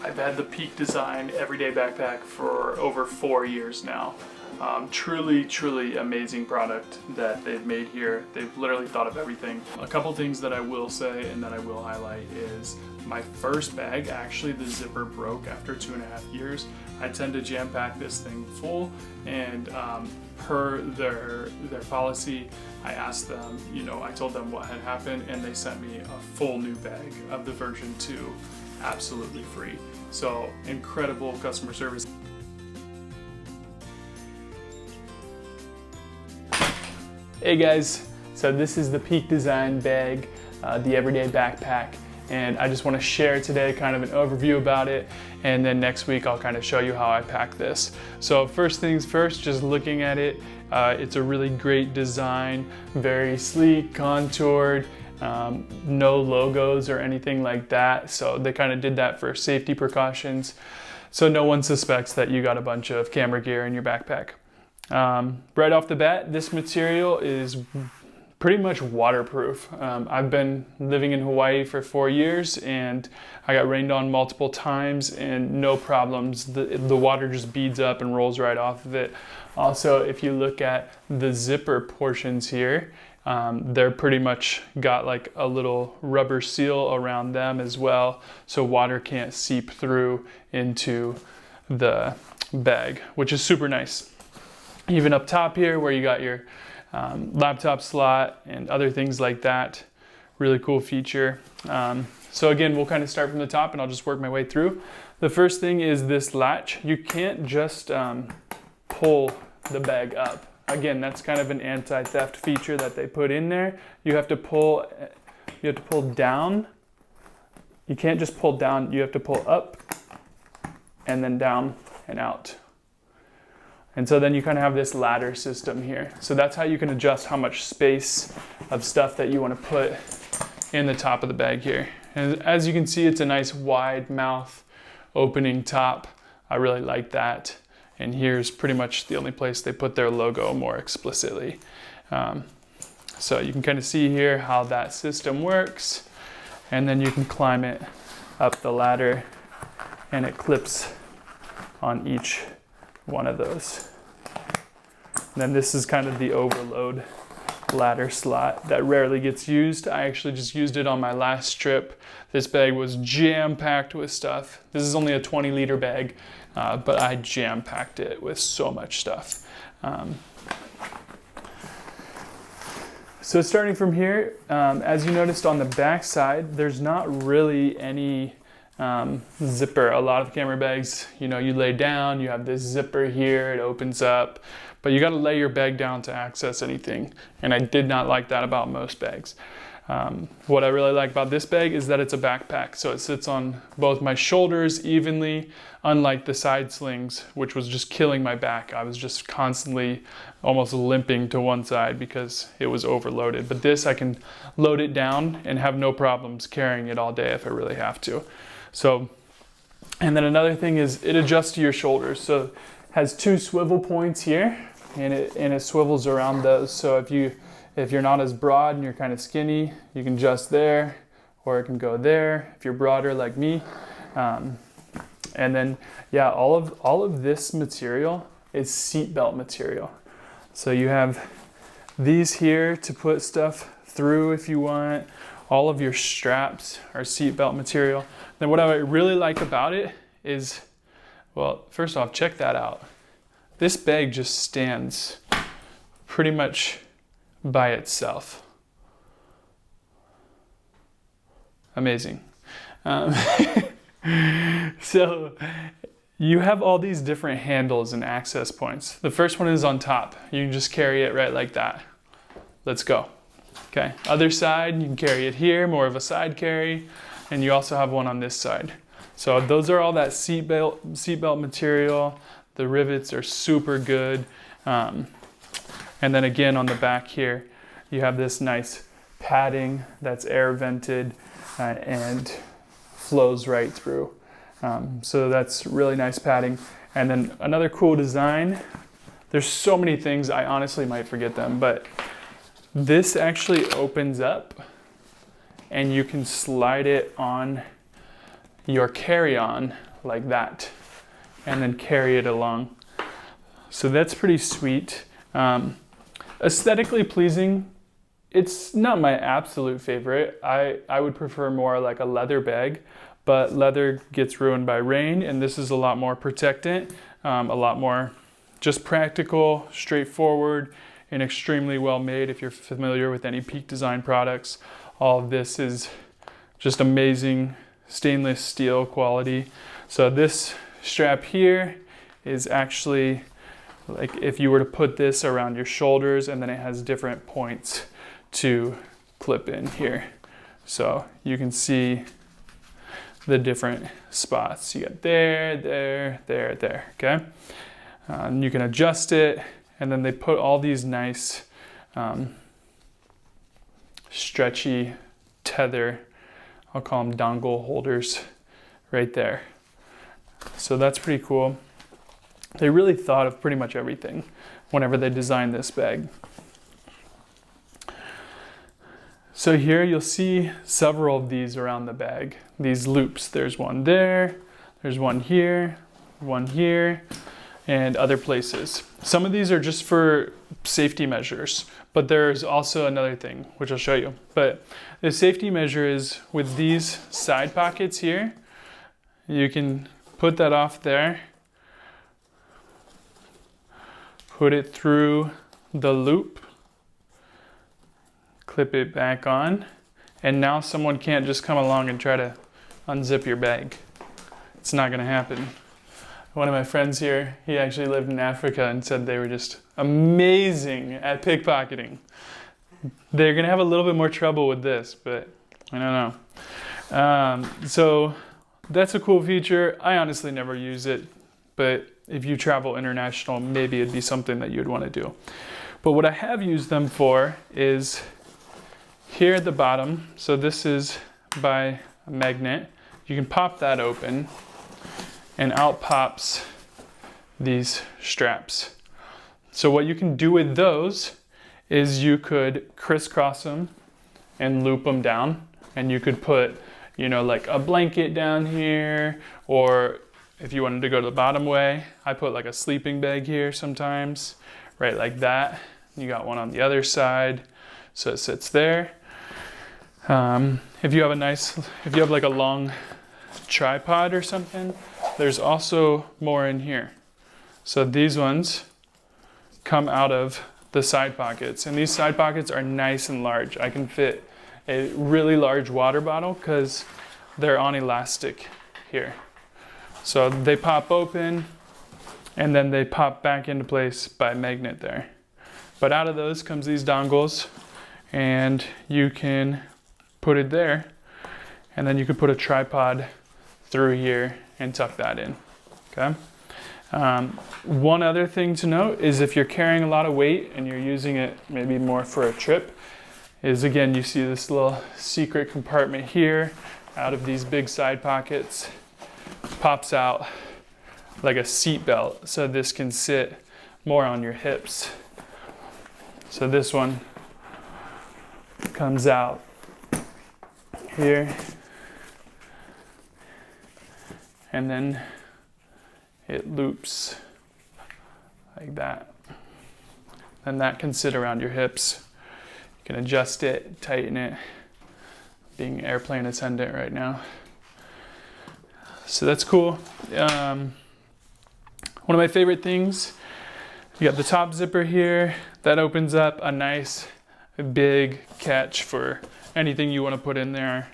I've had the Peak Design Everyday Backpack for over 4 years now. Truly amazing product that they've made here. They've literally thought of everything. A couple things that I will say and that I will highlight is my first bag, actually the zipper broke after 2.5 years. I tend to jam pack this thing full, and per their policy, I asked them, I told them what had happened, and they sent me a full new bag of the version 2 absolutely free. So incredible customer service. Hey guys, so this is the Peak Design bag, the Everyday Backpack, and I just want to share today kind of an overview about it, and then next week I'll kind of show you how I pack this. So first things first, just looking at it, it's a really great design, very sleek, contoured, no logos or anything like that, so they kind of did that for safety precautions, so no one suspects that you got a bunch of camera gear in your backpack. Right off the bat, this material is pretty much waterproof. I've been living in Hawaii for 4 years, and I got rained on multiple times and no problems. The water just beads up and rolls right off of it. Also, if you look at the zipper portions here, they're pretty much got like a little rubber seal around them as well, so water can't seep through into the bag, which is super nice. Even up top here where you got your laptop slot and other things like that, really cool feature. So again, we'll kind of start from the top and I'll just work my way through. The first thing is this latch. You can't just pull the bag up. Again, that's kind of an anti-theft feature that they put in there. You have to pull down. You can't just pull down, you have to pull up and then down and out. And so then you kind of have this ladder system here. So that's how you can adjust how much space of stuff that you want to put in the top of the bag here. And as you can see, it's a nice wide mouth opening top. I really like that. And here's pretty much the only place they put their logo more explicitly. So you can kind of see here how that system works. And then you can climb it up the ladder and it clips on each one of those. And then this is kind of the overload ladder slot that rarely gets used. I actually just used it on my last trip. This bag was jam-packed with stuff. This is only a 20-liter bag, but I jam-packed it with so much stuff. So starting from here, as you noticed on the back side, there's not really any zipper. A lot of camera bags, you lay down, you have this zipper here, it opens up, but you got to lay your bag down to access anything, and I did not like that about most bags. What I really like about this bag is that it's a backpack, so it sits on both my shoulders evenly, unlike the side slings, which was just killing my back. I was just constantly almost limping to one side because it was overloaded. But this, I can load it down and have no problems carrying it all day if I really have to. So, and then another thing is it adjusts to your shoulders. So it has 2 swivel points here, and it swivels around those. So if you're not as broad and you're kind of skinny, you can adjust there, or it can go there if you're broader like me. And then, yeah, all of this material is seatbelt material. So you have these here to put stuff through if you want. All of your straps are seatbelt material. Then what I really like about it is, well, first off, check that out. This bag just stands pretty much by itself. Amazing. So you have all these different handles and access points. The first one is on top. You can just carry it right like that. Let's go. Okay, other side, you can carry it here, more of a side carry, and you also have one on this side. So those are all that seatbelt material. The rivets are super good. And then again on the back here, you have this nice padding that's air vented and flows right through. So that's really nice padding. And then another cool design, there's so many things, I honestly might forget them, but this actually opens up and you can slide it on your carry-on like that and then carry it along. So that's pretty sweet. Aesthetically pleasing. It's not my absolute favorite. I would prefer more like a leather bag, but leather gets ruined by rain, and this is a lot more protectant, a lot more just practical, straightforward, and extremely well made. If you're familiar with any Peak Design products, all of this is just amazing stainless steel quality. So this strap here is actually like if you were to put this around your shoulders, and then it has different points to clip in here. So you can see the different spots. You got there, there, okay? And you can adjust it, and then they put all these nice stretchy tether, I'll call them dongle holders right there. So that's pretty cool. They really thought of pretty much everything whenever they designed this bag. So here you'll see several of these around the bag, these loops. There's one there, there's one here, and other places. Some of these are just for safety measures, but there's also another thing, which I'll show you. But the safety measure is with these side pockets here, you can put that off there, put it through the loop, clip it back on, and now someone can't just come along and try to unzip your bag. It's not gonna happen. One of my friends here, he actually lived in Africa and said they were just amazing at pickpocketing. They're gonna have a little bit more trouble with this, but I don't know. So that's a cool feature. I honestly never use it, but if you travel international, maybe it'd be something that you'd wanna do. But what I have used them for is here at the bottom. So this is by a magnet. You can pop that open, and out pops these straps. So what you can do with those is you could crisscross them and loop them down, and you could put, you know, like a blanket down here, or if you wanted to go to the bottom way, I put like a sleeping bag here sometimes, right, like that. You got one on the other side, so it sits there. If you have like a long tripod or something, there's also more in here. So these ones come out of the side pockets, and these side pockets are nice and large. I can fit a really large water bottle because they're on elastic here. So they pop open and then they pop back into place by magnet there. But out of those comes these dongles, and you can put it there, and then you could put a tripod through here and tuck that in, okay? One other thing to note is if you're carrying a lot of weight and you're using it maybe more for a trip, is again, you see this little secret compartment here out of these big side pockets, pops out like a seat belt, so this can sit more on your hips. So this one comes out here, and then it loops like that. And that can sit around your hips. You can adjust it, tighten it, being an airplane attendant right now. So that's cool. One of my favorite things, you got the top zipper here. That opens up a nice big catch for anything you want to put in there.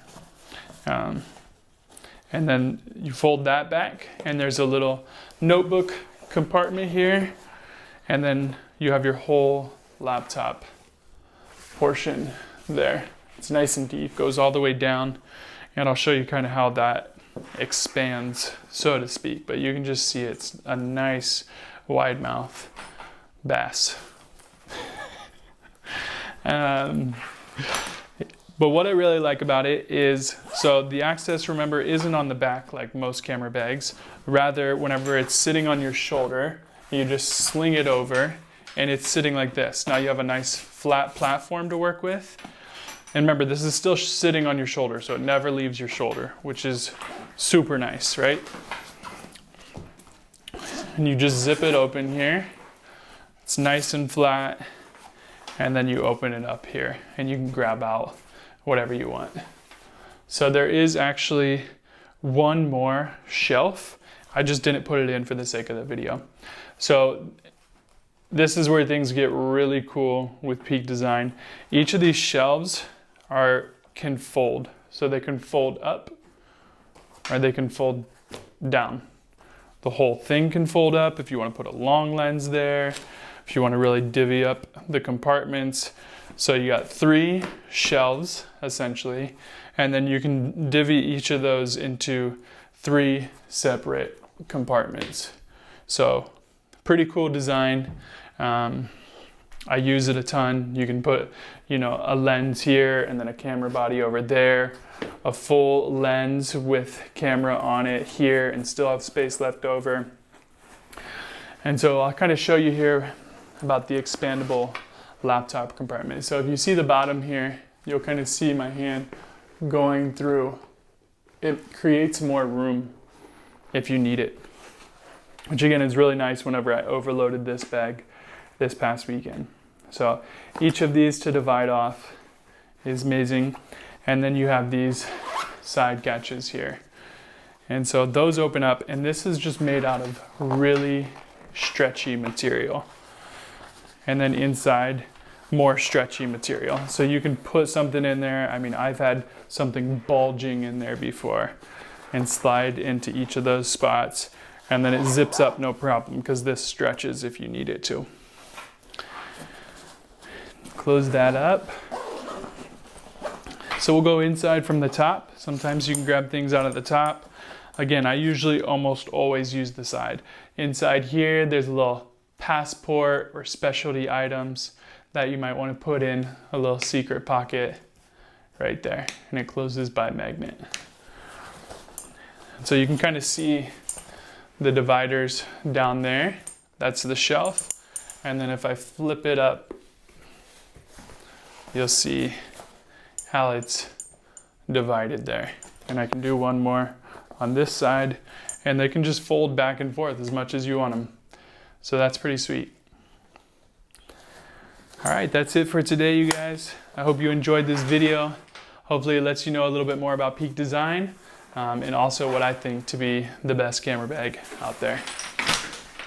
And then you fold that back, and there's a little notebook compartment here. And then you have your whole laptop portion there. It's nice and deep, goes all the way down. And I'll show you kind of how that expands, so to speak. But you can just see it's a nice wide mouth bass. But what I really like about it is, so the access, remember, isn't on the back like most camera bags. Rather, whenever it's sitting on your shoulder, you just sling it over and it's sitting like this. Now you have a nice flat platform to work with. And remember, this is still sitting on your shoulder, so it never leaves your shoulder, which is super nice, right? and you just zip it open here. It's nice and flat, and then you open it up here and you can grab out whatever you want. So there is actually one more shelf. I just didn't put it in for the sake of the video. So this is where things get really cool with Peak Design. Each of these shelves can fold. So they can fold up or they can fold down. The whole thing can fold up if you want to put a long lens there, if you want to really divvy up the compartments. So you got 3 shelves essentially, and then you can divvy each of those into 3 separate compartments. So pretty cool design. I use it a ton. You can put, a lens here and then a camera body over there, a full lens with camera on it here, and still have space left over. And so I'll kind of show you here about the expandable laptop compartment. So if you see the bottom here, you'll kind of see my hand going through. It creates more room if you need it, which again is really nice whenever I overloaded this bag this past weekend. So each of these to divide off is amazing. And then you have these side catches here. And so those open up, and this is just made out of really stretchy material. And then inside, more stretchy material. So you can put something in there. I mean, I've had something bulging in there before, and slide into each of those spots. And then it zips up no problem because this stretches if you need it to. Close that up. So we'll go inside from the top. Sometimes you can grab things out of the top. Again, I usually almost always use the side. Inside here, there's a little passport or specialty items that you might want to put in a little secret pocket right there. And it closes by magnet. So you can kind of see the dividers down there. That's the shelf. And then if I flip it up, you'll see how it's divided there. And I can do one more on this side, and they can just fold back and forth as much as you want them. So that's pretty sweet. All right, that's it for today, you guys. I hope you enjoyed this video. Hopefully it lets you know a little bit more about Peak Design, and also what I think to be the best camera bag out there.